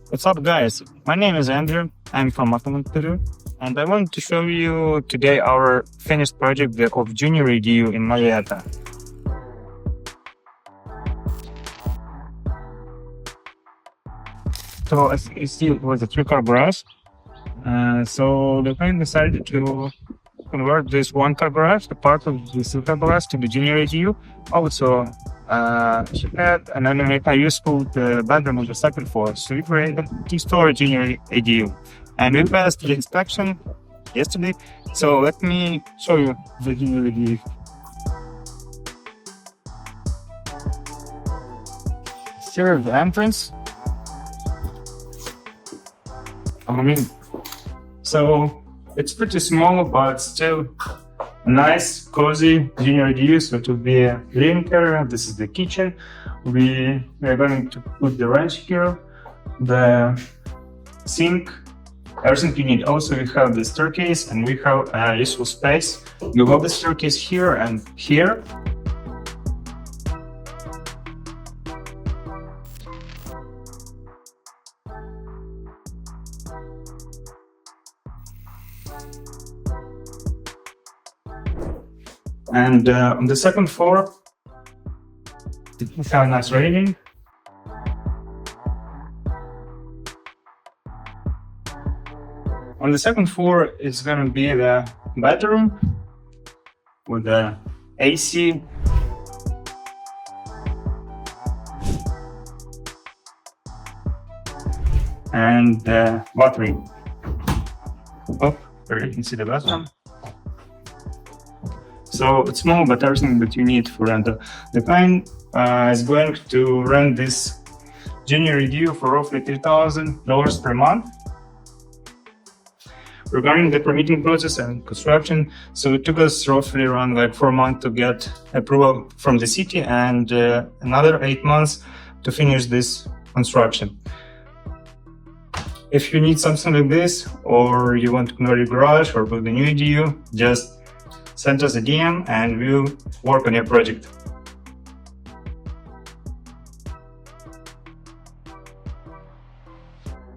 What's up, guys? My name is Andrew. I'm from Ataman Studio, and I want to show you today our finished project of junior JADU in Murrieta. So as you see, it was a three-car garage. So the client decided to convert this one-car garage, the part of the three-car garage, to the junior JADU. Also, she had an underneath useful bedroom on the second floor, so we were able to store a junior JADU. And we passed the inspection yesterday. So let me show you the junior JADU. Here is the entrance. So it's pretty small, but still nice, cozy junior JADU. So it will be a living area. This is the kitchen. We are going to put the range here, the sink, everything you need. Also, we have the staircase, and we have a useful space. We have the staircase here and here. And on the second floor, we have a nice railing. On the second floor is going to be the bedroom with the AC. And the bathroom. Oh, there you can see the bathroom. So it's small, but everything that you need for rental. The client is going to rent this junior JADU for roughly $3,000 per month. Regarding the permitting process and construction, so it took us roughly around 4 months to get approval from the city and another 8 months to finish this construction. If you need something like this, or you want to convert your garage or build a new JADU, just send us a DM and we'll work on your project.